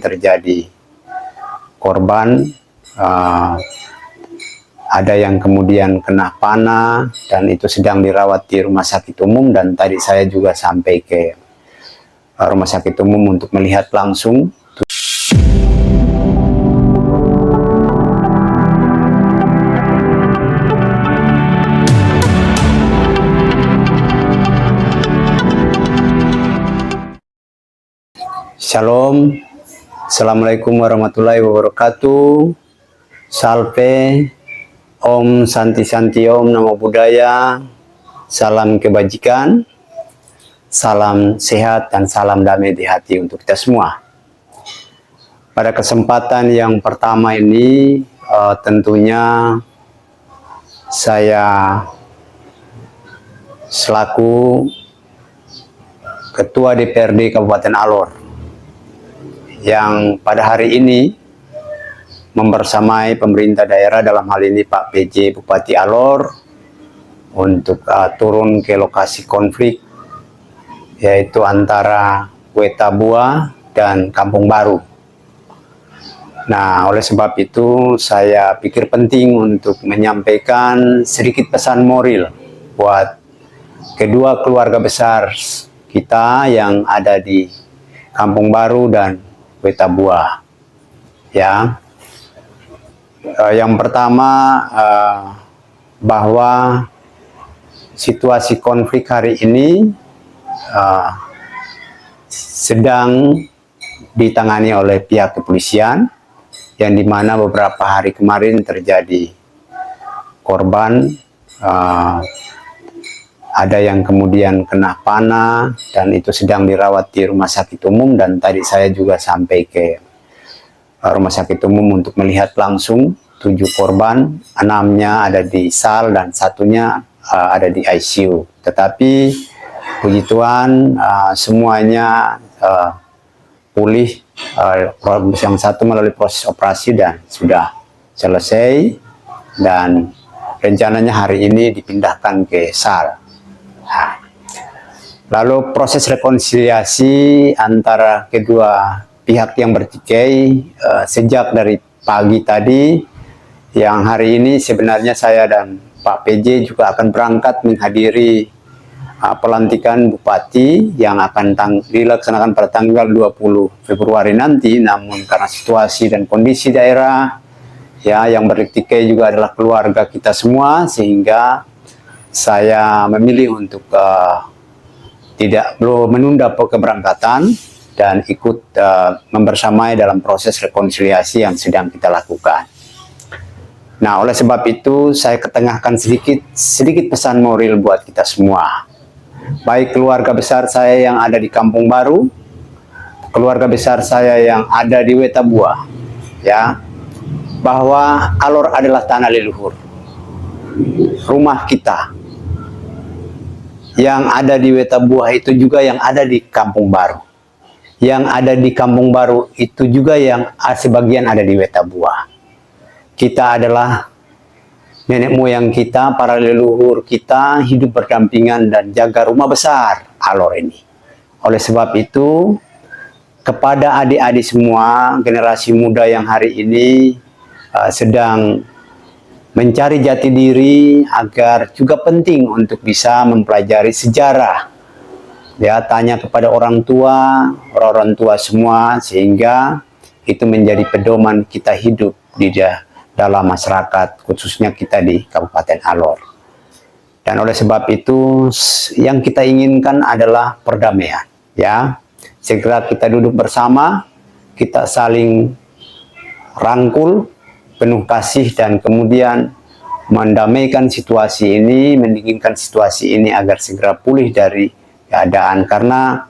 terjadi korban, ada yang kemudian kena panah dan itu sedang dirawat di rumah sakit umum, dan tadi saya juga sampai ke rumah sakit umum untuk melihat langsung. Shalom, Assalamualaikum warahmatullahi wabarakatuh. Salve, Om Santi Santi Om, Namo Buddhaya, salam kebajikan, salam sehat dan salam damai di hati untuk kita semua. Pada kesempatan yang pertama ini tentunya saya selaku Ketua DPRD Kabupaten Alor yang pada hari ini membersamai pemerintah daerah, dalam hal ini Pak PJ Bupati Alor, untuk turun ke lokasi konflik, yaitu antara Wetabua dan Kampung Baru. Nah, oleh sebab itu saya pikir penting untuk menyampaikan sedikit pesan moral buat kedua keluarga besar kita yang ada di Kampung Baru dan Wetabua. Ya, yang pertama bahwa situasi konflik hari ini sedang ditangani oleh pihak kepolisian, yang dimana beberapa hari kemarin terjadi korban, ada yang kemudian kena panah dan itu sedang dirawat di rumah sakit umum, dan tadi saya juga sampai ke rumah sakit umum untuk melihat langsung 7 korban, 6-nya ada di SAL dan 1-nya ada di ICU. Tetapi puji Tuhan semuanya pulih, yang satu melalui proses operasi dan sudah selesai, dan rencananya hari ini dipindahkan ke SAL. Lalu proses rekonsiliasi antara kedua pihak yang bertikai sejak dari pagi tadi, yang hari ini sebenarnya saya dan Pak PJ juga akan berangkat menghadiri pelantikan Bupati yang akan dilaksanakan pada tanggal 20 Februari nanti, namun karena situasi dan kondisi daerah ya yang bertikai juga adalah keluarga kita semua, sehingga saya memilih untuk belum menunda keberangkatan dan ikut membersamai dalam proses rekonsiliasi yang sedang kita lakukan. Nah, oleh sebab itu saya ketengahkan sedikit pesan moral buat kita semua, baik keluarga besar saya yang ada di Kampung Baru, keluarga besar saya yang ada di Wetabua, ya, bahwa Alor adalah tanah leluhur, rumah kita. Yang ada di Wetabua itu juga yang ada di Kampung Baru. Yang ada di Kampung Baru itu juga yang sebagian ada di Wetabua. Kita adalah nenek moyang kita, para leluhur kita hidup berdampingan dan jaga rumah besar Alor ini. Oleh sebab itu, kepada adik-adik semua, generasi muda yang hari ini sedang mencari jati diri, agar juga penting untuk bisa mempelajari sejarah. Ya, tanya kepada orang tua semua, sehingga itu menjadi pedoman kita hidup di dalam masyarakat, khususnya kita di Kabupaten Alor. Dan oleh sebab itu, yang kita inginkan adalah perdamaian. Ya, segera kita duduk bersama, kita saling rangkul, penuh kasih, dan kemudian mendamaikan situasi ini, mendinginkan situasi ini agar segera pulih dari keadaan. Karena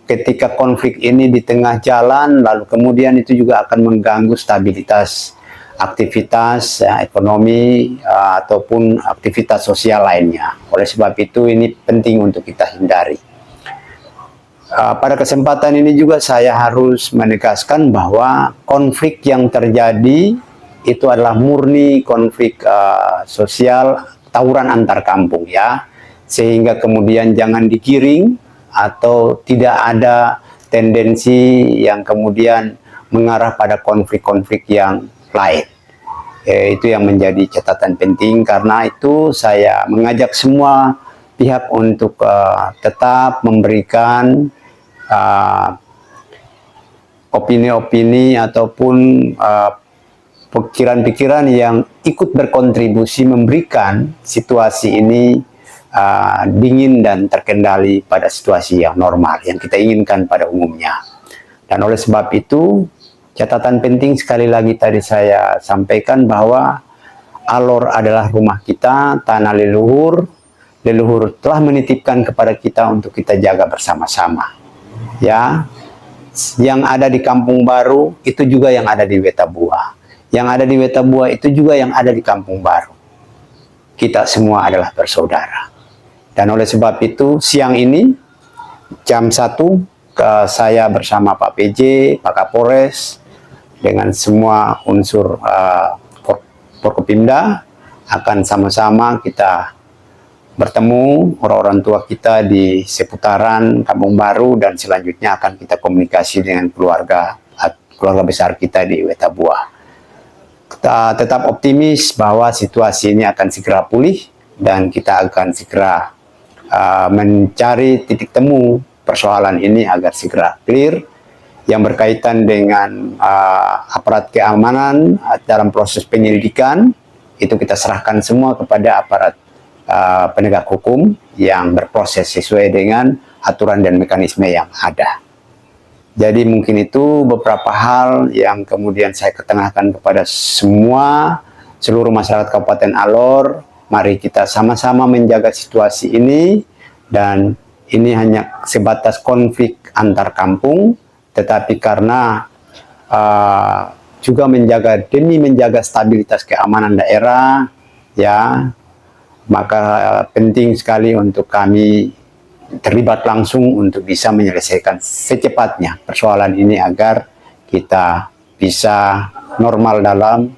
ketika konflik ini di tengah jalan, lalu kemudian itu juga akan mengganggu stabilitas aktivitas ekonomi ataupun aktivitas sosial lainnya. Oleh sebab itu ini penting untuk kita hindari. Pada kesempatan ini juga saya harus menegaskan bahwa konflik yang terjadi itu adalah murni konflik sosial, tawuran antar kampung, ya. Sehingga kemudian jangan digiring atau tidak ada tendensi yang kemudian mengarah pada konflik-konflik yang lain. Itu yang menjadi catatan penting, karena itu saya mengajak semua pihak untuk tetap memberikan opini-opini ataupun pikiran-pikiran yang ikut berkontribusi memberikan situasi ini dingin dan terkendali pada situasi yang normal yang kita inginkan pada umumnya. Dan oleh sebab itu, catatan penting sekali lagi tadi saya sampaikan bahwa Alor adalah rumah kita, tanah leluhur. Leluhur telah menitipkan kepada kita untuk kita jaga bersama-sama. Ya, yang ada di Kampung Baru itu juga yang ada di Wetabua. Yang ada di Wetabua itu juga yang ada di Kampung Baru. Kita semua adalah bersaudara. Dan oleh sebab itu, siang ini jam 1 saya bersama Pak PJ, Pak Kapolres, dengan semua unsur Forkopimda akan sama-sama kita bertemu orang-orang tua kita di seputaran Kampung Baru, dan selanjutnya akan kita komunikasi dengan keluarga besar kita di Wetabua. Kita tetap optimis bahwa situasi ini akan segera pulih dan kita akan segera mencari titik temu persoalan ini agar segera clear. Yang berkaitan dengan aparat keamanan dalam proses penyelidikan, itu kita serahkan semua kepada aparat penegak hukum yang berproses sesuai dengan aturan dan mekanisme yang ada. Jadi mungkin itu beberapa hal yang kemudian saya ketengahkan kepada seluruh masyarakat Kabupaten Alor. Mari kita sama-sama menjaga situasi ini, dan ini hanya sebatas konflik antar kampung, tetapi karena juga demi menjaga stabilitas keamanan daerah, ya, maka penting sekali untuk kami terlibat langsung untuk bisa menyelesaikan secepatnya persoalan ini agar kita bisa normal dalam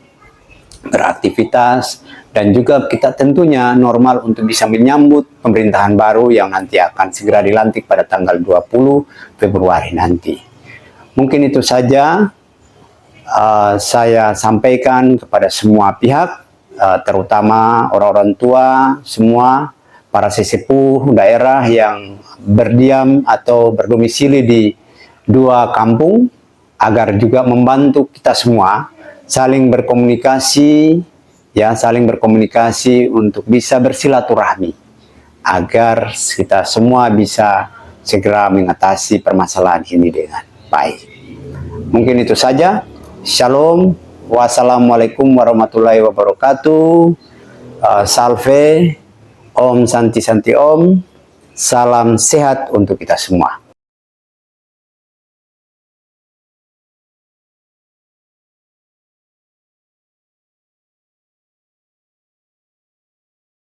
beraktivitas, dan juga kita tentunya normal untuk bisa menyambut pemerintahan baru yang nanti akan segera dilantik pada tanggal 20 Februari nanti. Mungkin itu saja saya sampaikan kepada semua pihak, terutama orang-orang tua, semua para sesepuh daerah yang berdiam atau berdomisili di dua kampung, agar juga membantu kita semua saling berkomunikasi, ya, saling berkomunikasi untuk bisa bersilaturahmi agar kita semua bisa segera mengatasi permasalahan ini dengan baik. Mungkin itu saja. Shalom. Wassalamualaikum warahmatullahi wabarakatuh. Salve. Om Santi Santi Om. Salam sehat untuk kita semua.